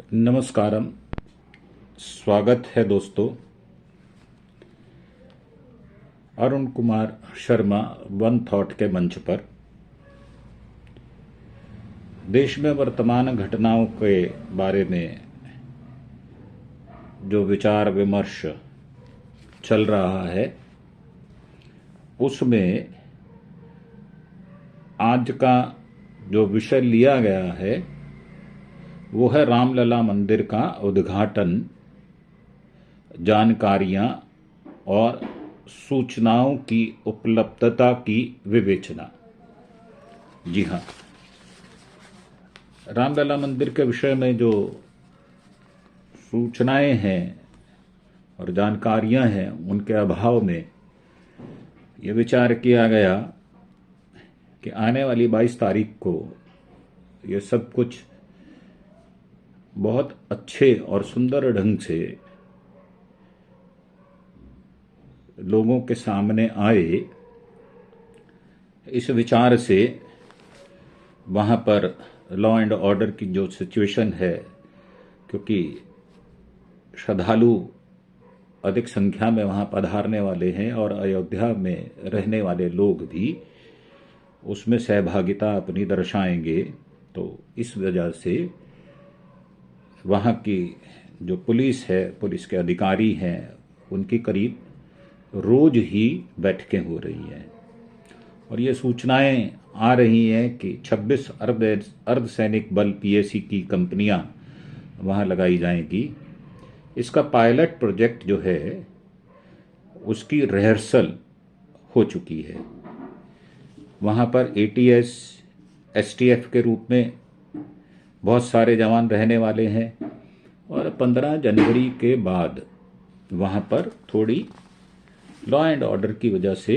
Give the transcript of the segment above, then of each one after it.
नमस्कारम। स्वागत है दोस्तों। अरुण कुमार शर्मा वन थॉट के मंच पर देश में वर्तमान घटनाओं के बारे में जो विचार विमर्श चल रहा है उसमें आज का जो विषय लिया गया है वो है रामलला मंदिर का उद्घाटन, जानकारियां और सूचनाओं की उपलब्धता की विवेचना। जी हाँ, रामलला मंदिर के विषय में जो सूचनाएं हैं और जानकारियां हैं उनके अभाव में ये विचार किया गया कि आने वाली 22 तारीख को ये सब कुछ बहुत अच्छे और सुंदर ढंग से लोगों के सामने आए। इस विचार से वहाँ पर लॉ एंड ऑर्डर की जो सिचुएशन है, क्योंकि श्रद्धालु अधिक संख्या में वहाँ पधारने वाले हैं और अयोध्या में रहने वाले लोग भी उसमें सहभागिता अपनी दर्शाएंगे, तो इस वजह से वहाँ की जो पुलिस है, पुलिस के अधिकारी हैं, उनकी करीब रोज ही बैठकें हो रही हैं और ये सूचनाएं आ रही हैं कि 26 अर्धसैनिक बल पीएसी की कंपनियां वहाँ लगाई जाएंगी। इसका पायलट प्रोजेक्ट जो है उसकी रिहर्सल हो चुकी है। वहाँ पर एटीएस एसटीएफ के रूप में बहुत सारे जवान रहने वाले हैं और 15 जनवरी के बाद वहाँ पर थोड़ी लॉ एंड ऑर्डर की वजह से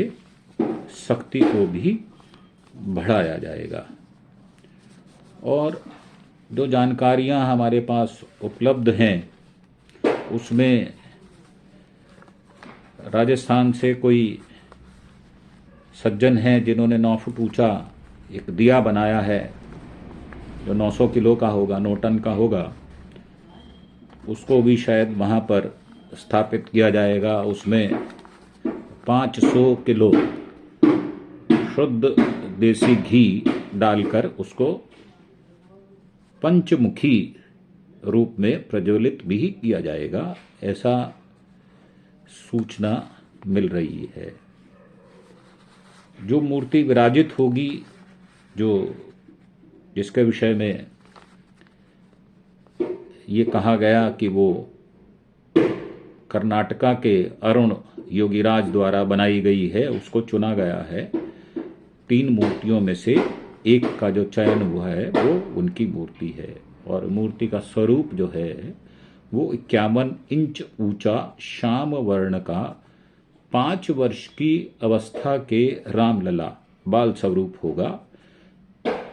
सख्ती को भी बढ़ाया जाएगा। और जो जानकारियाँ हमारे पास उपलब्ध हैं उसमें राजस्थान से कोई सज्जन हैं जिन्होंने 9 फुट ऊंचा एक दिया बनाया है जो 900 किलो का होगा, 9 टन का होगा। उसको भी शायद वहाँ पर स्थापित किया जाएगा। उसमें 500 किलो शुद्ध देसी घी डालकर उसको पंचमुखी रूप में प्रज्वलित भी किया जाएगा, ऐसा सूचना मिल रही है। जो मूर्ति विराजित होगी, जिसके विषय में ये कहा गया कि वो कर्नाटका के अरुण योगीराज द्वारा बनाई गई है, उसको चुना गया है। 3 मूर्तियों में से एक का जो चयन हुआ है वो उनकी मूर्ति है और मूर्ति का स्वरूप जो है वो 51 इंच ऊंचा श्याम वर्ण का 5 वर्ष की अवस्था के रामलला बाल स्वरूप होगा।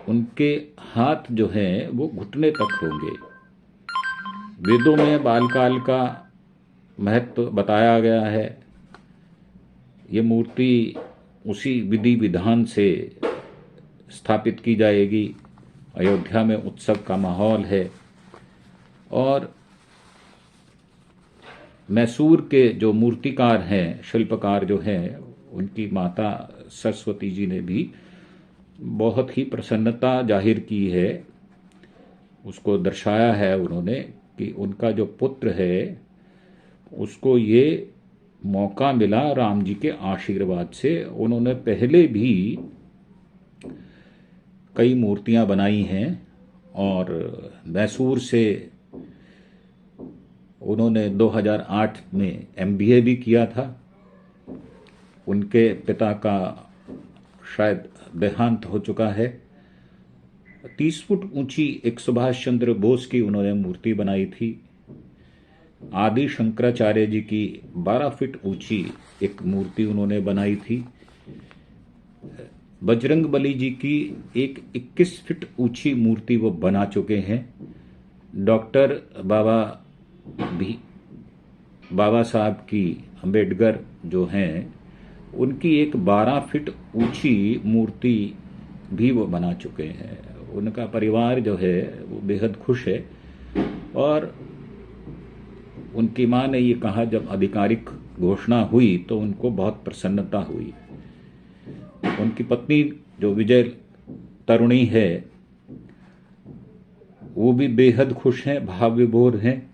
उनके हाथ जो हैं वो घुटने तक होंगे। वेदों में बालकाल का महत्व बताया गया है। ये मूर्ति उसी विधि विधान से स्थापित की जाएगी। अयोध्या में उत्सव का माहौल है और मैसूर के जो मूर्तिकार हैं, शिल्पकार जो हैं, उनकी माता सरस्वती जी ने भी बहुत ही प्रसन्नता जाहिर की है। उसको दर्शाया है उन्होंने कि उनका जो पुत्र है उसको ये मौका मिला राम जी के आशीर्वाद से। उन्होंने पहले भी कई मूर्तियां बनाई हैं और मैसूर से उन्होंने 2008 में एमबीए भी किया था। उनके पिता का शायद देहांत हो चुका है। 30 फुट ऊंची एक सुभाष चंद्र बोस की उन्होंने मूर्ति बनाई थी। आदि शंकराचार्य जी की 12 फीट ऊंची एक मूर्ति उन्होंने बनाई थी। बजरंग बली जी की एक 21 फीट ऊंची मूर्ति वो बना चुके हैं। डॉक्टर बाबा साहब की अंबेडकर जो हैं उनकी एक 12 फीट ऊंची मूर्ति भी वो बना चुके हैं। उनका परिवार जो है वो बेहद खुश है और उनकी मां ने ये कहा, जब आधिकारिक घोषणा हुई तो उनको बहुत प्रसन्नता हुई। उनकी पत्नी जो विजय तरुणी है वो भी बेहद खुश हैं, भाव विभोर हैं,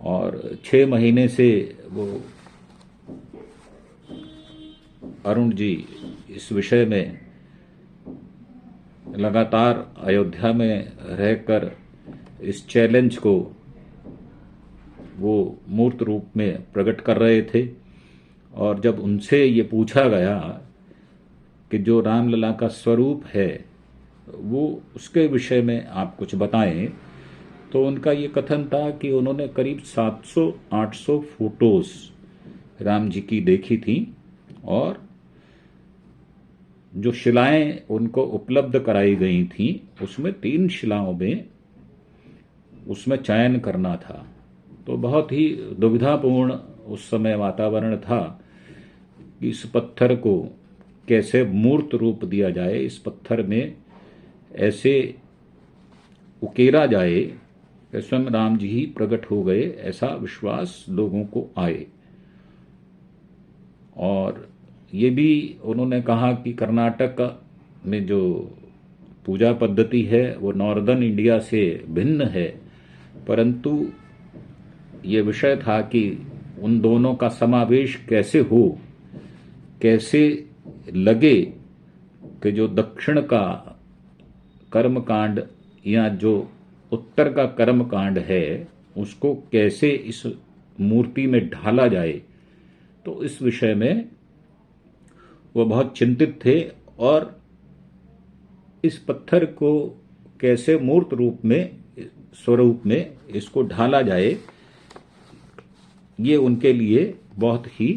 और 6 महीने से वो अरुण जी इस विषय में लगातार अयोध्या में रहकर इस चैलेंज को वो मूर्त रूप में प्रकट कर रहे थे। और जब उनसे ये पूछा गया कि जो रामलला का स्वरूप है वो उसके विषय में आप कुछ बताएं, तो उनका ये कथन था कि उन्होंने करीब 700-800 फोटोज राम जी की देखी थी, और जो शिलाएं उनको उपलब्ध कराई गई थी उसमें 3 शिलाओं में उसमें चयन करना था। तो बहुत ही दुविधापूर्ण उस समय वातावरण था कि इस पत्थर को कैसे मूर्त रूप दिया जाए, इस पत्थर में ऐसे उकेरा जाए कि स्वयं राम जी ही प्रकट हो गए, ऐसा विश्वास लोगों को आए। और ये भी उन्होंने कहा कि कर्नाटक में जो पूजा पद्धति है वो नॉर्दर्न इंडिया से भिन्न है, परंतु ये विषय था कि उन दोनों का समावेश कैसे हो, कैसे लगे कि जो दक्षिण का कर्मकांड या जो उत्तर का कर्मकांड है उसको कैसे इस मूर्ति में ढाला जाए। तो इस विषय में वो बहुत चिंतित थे, और इस पत्थर को कैसे मूर्त रूप में, स्वरूप में इसको ढाला जाए, ये उनके लिए बहुत ही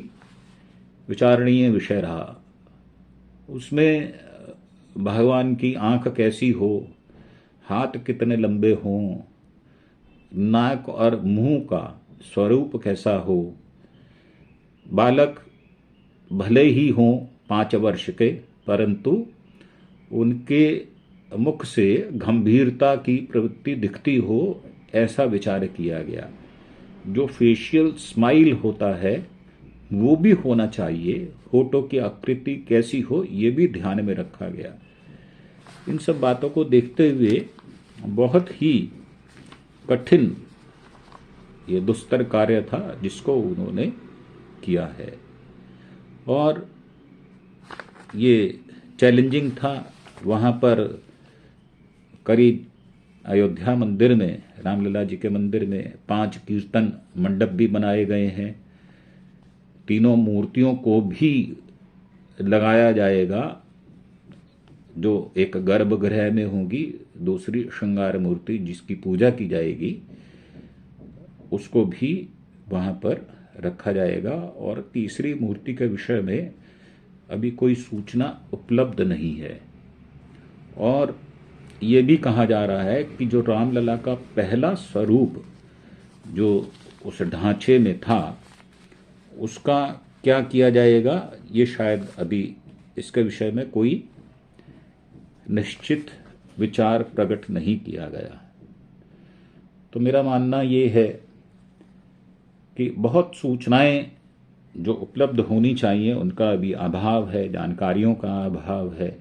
विचारणीय विषय रहा। उसमें भगवान की आंख कैसी हो, हाथ कितने लंबे हों, नाक और मुंह का स्वरूप कैसा हो, बालक भले ही हों 5 वर्ष के, परंतु उनके मुख से गंभीरता की प्रवृत्ति दिखती हो, ऐसा विचार किया गया। जो फेशियल स्माइल होता है वो भी होना चाहिए, होठों की आकृति कैसी हो ये भी ध्यान में रखा गया। इन सब बातों को देखते हुए बहुत ही कठिन ये दुस्तर कार्य था जिसको उन्होंने किया है, और ये चैलेंजिंग था। वहाँ पर करीब अयोध्या मंदिर में, रामलला जी के मंदिर में 5 कीर्तन मंडप भी बनाए गए हैं। तीनों मूर्तियों को भी लगाया जाएगा, जो एक गर्भगृह में होंगी, दूसरी श्रृंगार मूर्ति जिसकी पूजा की जाएगी उसको भी वहाँ पर रखा जाएगा, और तीसरी मूर्ति के विषय में अभी कोई सूचना उपलब्ध नहीं है। और ये भी कहा जा रहा है कि जो रामलला का पहला स्वरूप जो उस ढांचे में था उसका क्या किया जाएगा, ये शायद अभी इसके विषय में कोई निश्चित विचार प्रकट नहीं किया गया। तो मेरा मानना ये है कि बहुत सूचनाएं जो उपलब्ध होनी चाहिए उनका अभी अभाव है, जानकारियों का अभाव है।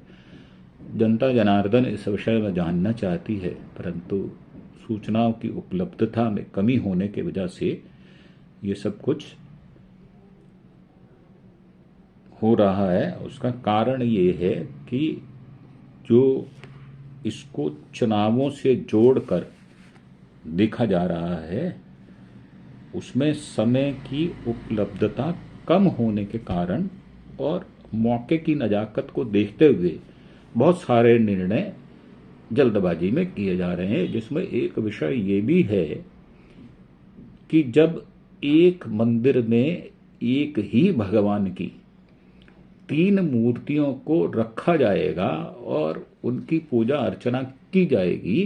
जनता जनार्दन इस विषय में जानना चाहती है, परंतु सूचनाओं की उपलब्धता में कमी होने की वजह से ये सब कुछ हो रहा है। उसका कारण ये है कि जो इसको चुनावों से जोड़कर देखा जा रहा है उसमें समय की उपलब्धता कम होने के कारण और मौके की नजाकत को देखते हुए बहुत सारे निर्णय जल्दबाजी में किए जा रहे हैं, जिसमें एक विषय ये भी है कि जब एक मंदिर में एक ही भगवान की 3 मूर्तियों को रखा जाएगा और उनकी पूजा अर्चना की जाएगी,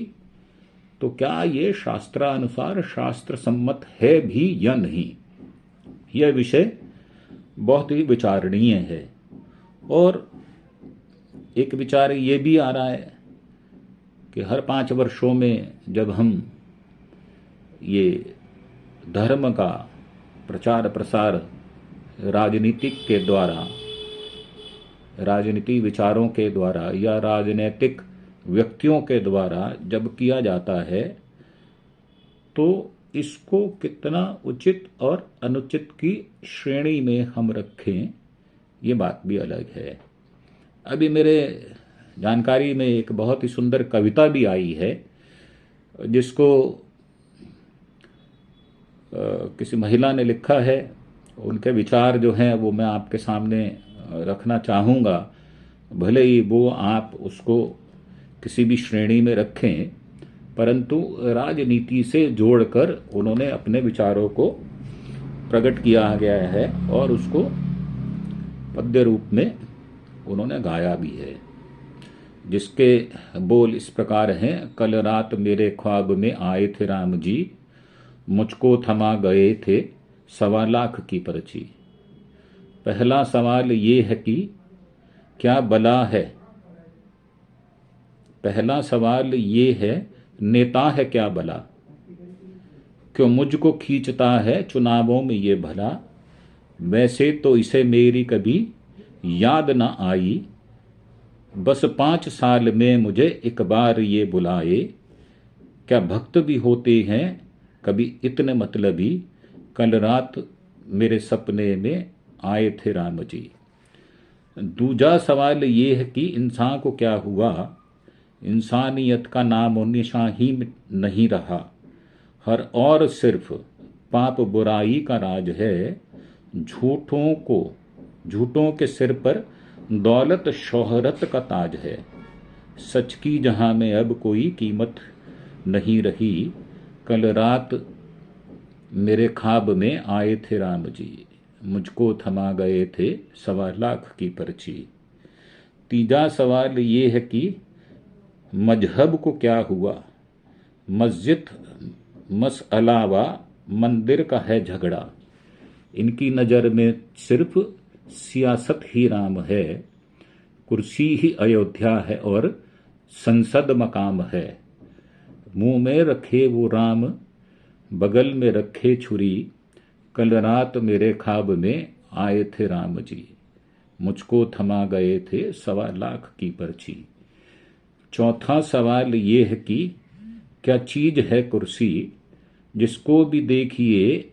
तो क्या ये शास्त्रानुसार शास्त्र सम्मत है भी या नहीं, यह विषय बहुत ही विचारणीय है। और एक विचार ये भी आ रहा है कि हर 5 वर्षों में जब हम ये धर्म का प्रचार प्रसार राजनीतिक के द्वारा, राजनीति विचारों के द्वारा या राजनीतिक व्यक्तियों के द्वारा जब किया जाता है तो इसको कितना उचित और अनुचित की श्रेणी में हम रखें, ये बात भी अलग है। अभी मेरे जानकारी में एक बहुत ही सुंदर कविता भी आई है जिसको किसी महिला ने लिखा है। उनके विचार जो हैं वो मैं आपके सामने रखना चाहूँगा, भले ही वो आप उसको किसी भी श्रेणी में रखें, परंतु राजनीति से जोड़कर उन्होंने अपने विचारों को प्रकट किया गया है और उसको पद्य रूप में उन्होंने गाया भी है, जिसके बोल इस प्रकार हैं। कल रात मेरे ख्वाब में आए थे राम जी, मुझको थमा गए थे 1.25 लाख की पर्ची। पहला सवाल ये है कि क्या बला है, पहला सवाल ये है नेता है क्या बला, क्यों मुझको खींचता है चुनावों में ये भला। वैसे तो इसे मेरी कभी याद ना आई, बस 5 साल में मुझे एक बार ये बुलाए। क्या भक्त भी होते हैं कभी इतने मतलबी, कल रात मेरे सपने में आए थे राम जी। दूजा सवाल ये है कि इंसान को क्या हुआ, इंसानियत का नाम निशान ही नहीं रहा। हर और सिर्फ पाप बुराई का राज है, झूठों के सिर पर दौलत शोहरत का ताज है। सच की जहां में अब कोई कीमत नहीं रही, कल रात मेरे ख्वाब में आए थे राम जी, मुझको थमा गए थे 1.25 लाख की पर्ची। तीजा सवाल ये है कि मजहब को क्या हुआ, मस्जिद मसअला व मंदिर का है झगड़ा। इनकी नज़र में सिर्फ सियासत ही राम है, कुर्सी ही अयोध्या है और संसद मकाम है। मुंह में रखे वो राम, बगल में रखे छुरी, कल रात मेरे ख्वाब में आए थे राम जी, मुझको थमा गए थे 1.25 लाख की पर्ची। चौथा सवाल ये है कि क्या चीज है कुर्सी, जिसको भी देखिए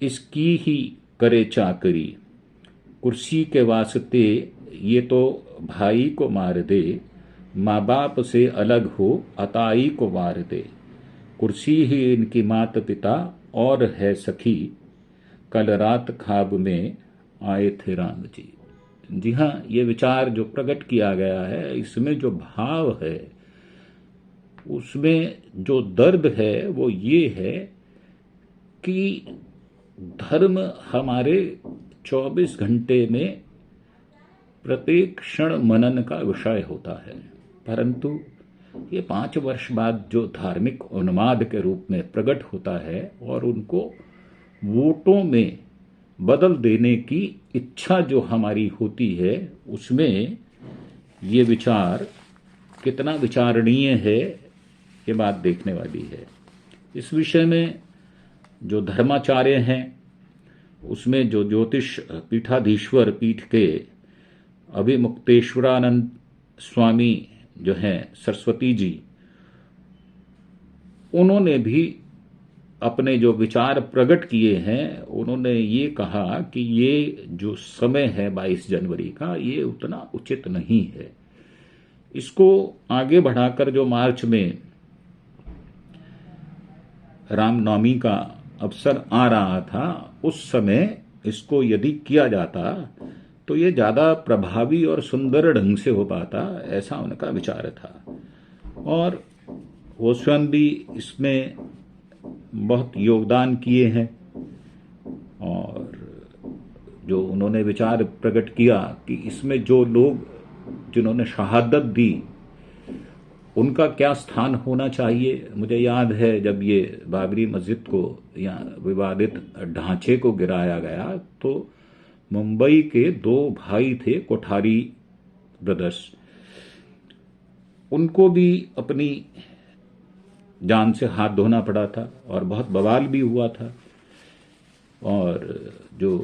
इसकी ही करे चाकरी। कुर्सी के वास्ते ये तो भाई को मार दे, माँ बाप से अलग हो अताई को मार दे। कुर्सी ही इनकी माता पिता और है सखी, कल रात ख्वाब में आए थे राम जी। जी हाँ, ये विचार जो प्रकट किया गया है, इसमें जो भाव है, उसमें जो दर्द है वो ये है कि धर्म हमारे 24 घंटे में प्रत्येक क्षण मनन का विषय होता है, परंतु ये 5 वर्ष बाद जो धार्मिक उन्माद के रूप में प्रकट होता है और उनको वोटों में बदल देने की इच्छा जो हमारी होती है, उसमें ये विचार कितना विचारणीय है, ये बात देखने वाली है। इस विषय में जो धर्माचार्य हैं, उसमें जो ज्योतिष पीठाधीश्वर पीठ के अभिमुक्तेश्वरानंद स्वामी जो हैं सरस्वती जी, उन्होंने भी अपने जो विचार प्रकट किए हैं, उन्होंने ये कहा कि ये जो समय है 22 जनवरी का, ये उतना उचित नहीं है। इसको आगे बढ़ाकर जो मार्च में रामनवमी का अवसर आ रहा था, उस समय इसको यदि किया जाता तो ये ज़्यादा प्रभावी और सुंदर ढंग से हो पाता, ऐसा उनका विचार था। और वो स्वयं भी इसमें बहुत योगदान किए हैं और जो उन्होंने विचार प्रकट किया कि इसमें जो लोग जिन्होंने शहादत दी, उनका क्या स्थान होना चाहिए। मुझे याद है जब ये बाबरी मस्जिद को या विवादित ढांचे को गिराया गया, तो मुंबई के 2 भाई थे कोठारी ब्रदर्स, उनको भी अपनी जान से हाथ धोना पड़ा था और बहुत बवाल भी हुआ था। और जो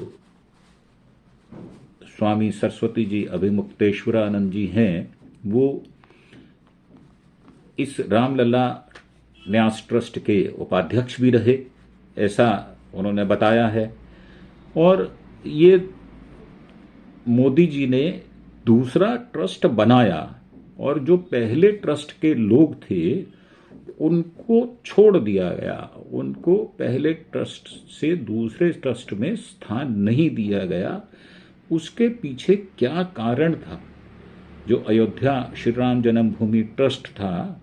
स्वामी सरस्वती जी अभिमुक्तेश्वरानंद जी हैं, वो इस रामलला न्यास ट्रस्ट के उपाध्यक्ष भी रहे, ऐसा उन्होंने बताया है। और ये मोदी जी ने दूसरा ट्रस्ट बनाया और जो पहले ट्रस्ट के लोग थे उनको छोड़ दिया गया, उनको पहले ट्रस्ट से दूसरे ट्रस्ट में स्थान नहीं दिया गया। उसके पीछे क्या कारण था? जो अयोध्या श्री राम जन्मभूमि ट्रस्ट था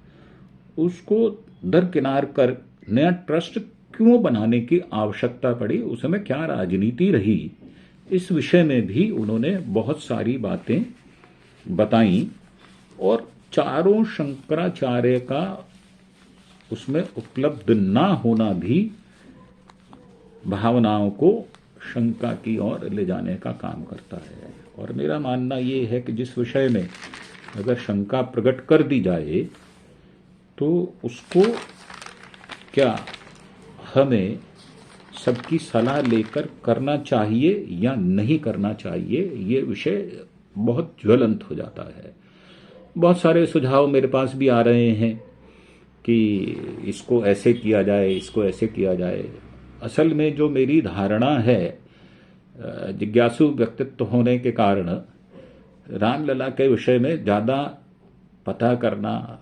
उसको दरकिनार कर नया ट्रस्ट क्यों बनाने की आवश्यकता पड़ी, उसमें क्या राजनीति रही, इस विषय में भी उन्होंने बहुत सारी बातें बताई। और चारों शंकराचार्य का उसमें उपलब्ध ना होना भी भावनाओं को शंका की ओर ले जाने का काम करता है। और मेरा मानना ये है कि जिस विषय में अगर शंका प्रकट कर दी जाए तो उसको क्या हमें सबकी सलाह लेकर करना चाहिए या नहीं करना चाहिए, ये विषय बहुत ज्वलंत हो जाता है। बहुत सारे सुझाव मेरे पास भी आ रहे हैं कि इसको ऐसे किया जाए, इसको ऐसे किया जाए। असल में जो मेरी धारणा है, जिज्ञासु व्यक्तित्व होने के कारण रामलला के विषय में ज़्यादा पता करना,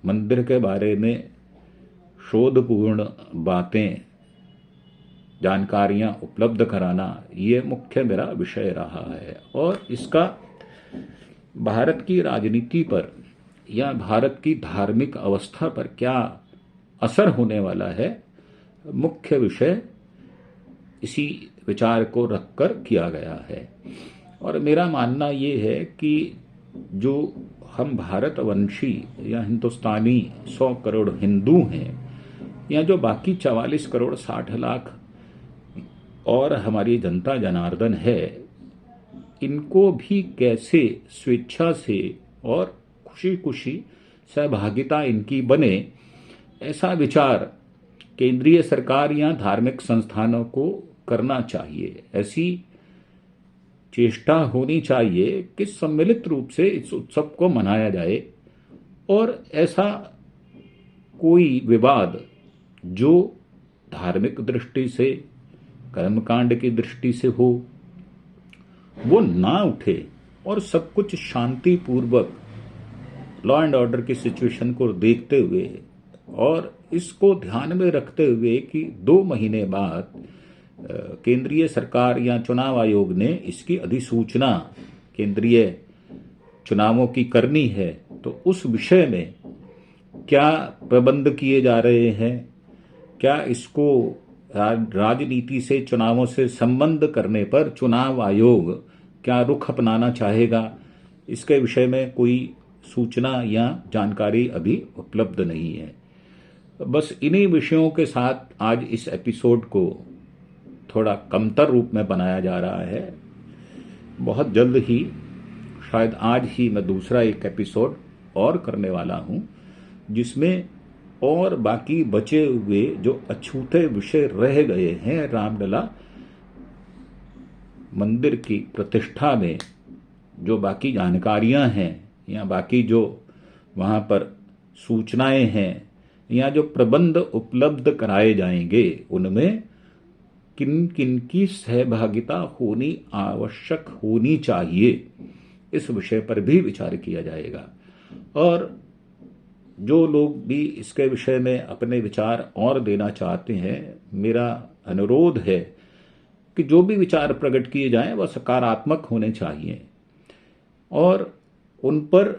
मंदिर के बारे में शोधपूर्ण बातें, जानकारियां उपलब्ध कराना, ये मुख्य मेरा विषय रहा है। और इसका भारत की राजनीति पर या भारत की धार्मिक अवस्था पर क्या असर होने वाला है, मुख्य विषय इसी विचार को रखकर किया गया है। और मेरा मानना ये है कि जो हम भारतवंशी या हिंदुस्तानी 100 करोड़ हिंदू हैं, या जो बाकी 44 करोड़ 60 लाख और हमारी जनता जनार्दन है, इनको भी कैसे स्वेच्छा से और खुशी खुशी सहभागिता इनकी बने, ऐसा विचार केंद्रीय सरकार या धार्मिक संस्थानों को करना चाहिए। ऐसी चेष्टा होनी चाहिए कि सम्मिलित रूप से इस उत्सव को मनाया जाए और ऐसा कोई विवाद जो धार्मिक दृष्टि से, कर्मकांड की दृष्टि से हो, वो ना उठे और सब कुछ शांतिपूर्वक लॉ एंड ऑर्डर की सिचुएशन को देखते हुए और इसको ध्यान में रखते हुए कि 2 महीने बाद केंद्रीय सरकार या चुनाव आयोग ने इसकी अधिसूचना केंद्रीय चुनावों की करनी है, तो उस विषय में क्या प्रबंध किए जा रहे हैं, क्या इसको राजनीति से, चुनावों से संबंध करने पर चुनाव आयोग क्या रुख अपनाना चाहेगा, इसके विषय में कोई सूचना या जानकारी अभी उपलब्ध नहीं है। बस इन्हीं विषयों के साथ आज इस एपिसोड को थोड़ा कमतर रूप में बनाया जा रहा है। बहुत जल्द ही, शायद आज ही, मैं दूसरा एक एपिसोड और करने वाला हूं जिसमें और बाकी बचे हुए जो अछूते विषय रह गए हैं रामलला मंदिर की प्रतिष्ठा में, जो बाकी जानकारियां हैं या बाकी जो वहां पर सूचनाएं हैं या जो प्रबंध उपलब्ध कराए जाएंगे, उनमें किन किन की सहभागिता होनी आवश्यक होनी चाहिए, इस विषय पर भी विचार किया जाएगा। और जो लोग भी इसके विषय में अपने विचार और देना चाहते हैं, मेरा अनुरोध है कि जो भी विचार प्रकट किए जाएं वह सकारात्मक होने चाहिए और उन पर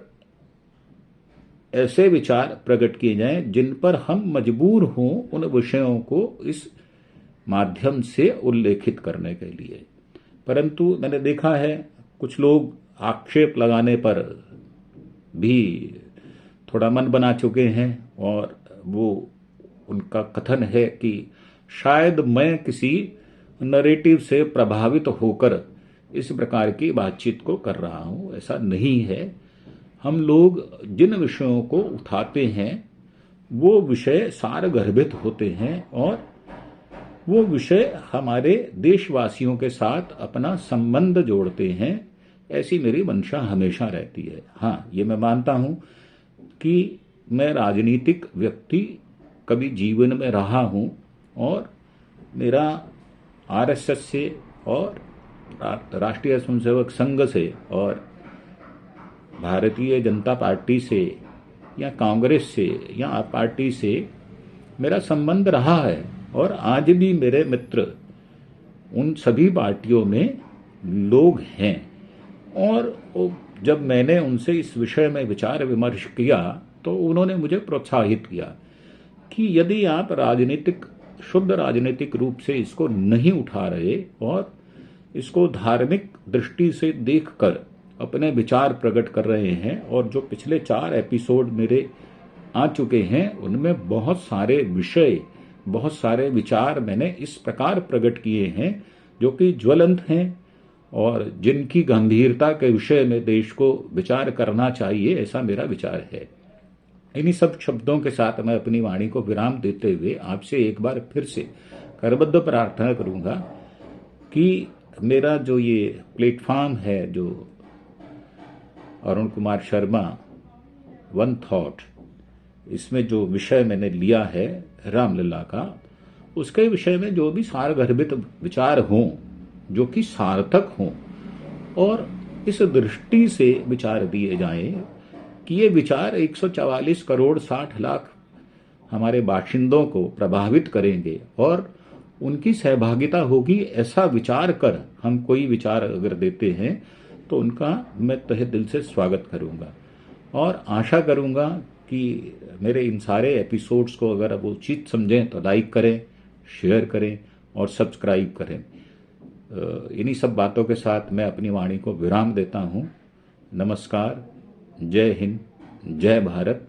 ऐसे विचार प्रकट किए जाएं जिन पर हम मजबूर हों उन विषयों को इस माध्यम से उल्लेखित करने के लिए। परंतु मैंने देखा है कुछ लोग आक्षेप लगाने पर भी थोड़ा मन बना चुके हैं और वो उनका कथन है कि शायद मैं किसी नरेटिव से प्रभावित होकर इस प्रकार की बातचीत को कर रहा हूं। ऐसा नहीं है। हम लोग जिन विषयों को उठाते हैं वो विषय सारगर्भित होते हैं और वो विषय हमारे देशवासियों के साथ अपना संबंध जोड़ते हैं। ऐसी मेरी मंशा हमेशा रहती है। हाँ, ये मैं मानता हूं कि मैं राजनीतिक व्यक्ति कभी जीवन में रहा हूं और मेरा आरएसएस से और राष्ट्रीय स्वयंसेवक संघ से और भारतीय जनता पार्टी से या कांग्रेस से या आप पार्टी से मेरा संबंध रहा है और आज भी मेरे मित्र उन सभी पार्टियों में लोग हैं। और जब मैंने उनसे इस विषय में विचार विमर्श किया तो उन्होंने मुझे प्रोत्साहित किया कि यदि आप शुद्ध राजनीतिक रूप से इसको नहीं उठा रहे और इसको धार्मिक दृष्टि से देखकर अपने विचार प्रकट कर रहे हैं, और जो पिछले 4 एपिसोड मेरे आ चुके हैं उनमें बहुत सारे विषय, बहुत सारे विचार मैंने इस प्रकार प्रकट किए हैं जो कि ज्वलंत हैं और जिनकी गंभीरता के विषय में देश को विचार करना चाहिए, ऐसा मेरा विचार है। इन्हीं सब शब्दों के साथ मैं अपनी वाणी को विराम देते हुए आपसे एक बार फिर से करबद्ध प्रार्थना करूंगा कि मेरा जो ये प्लेटफॉर्म है, जो अरुण कुमार शर्मा वन थॉट, इसमें जो विषय मैंने लिया है रामलला का, उसके विषय में जो भी सारगर्भित विचार हों, जो कि सार्थक हों और इस दृष्टि से विचार दिए जाएं कि ये विचार 144 करोड़ 60 लाख हमारे बाशिंदों को प्रभावित करेंगे और उनकी सहभागिता होगी, ऐसा विचार कर हम कोई विचार अगर देते हैं तो उनका मैं तहे दिल से स्वागत करूंगा और आशा करूंगा कि मेरे इन सारे एपिसोड्स को अगर आप उचित समझें तो लाइक करें, शेयर करें और सब्सक्राइब करें। इन्हीं सब बातों के साथ मैं अपनी वाणी को विराम देता हूं। नमस्कार, जय हिंद, जय भारत।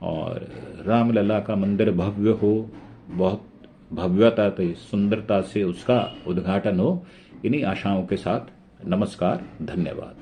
और रामलला का मंदिर भव्य हो, बहुत भव्यता से, सुंदरता से उसका उद्घाटन हो, इन्हीं आशाओं के साथ नमस्कार, धन्यवाद।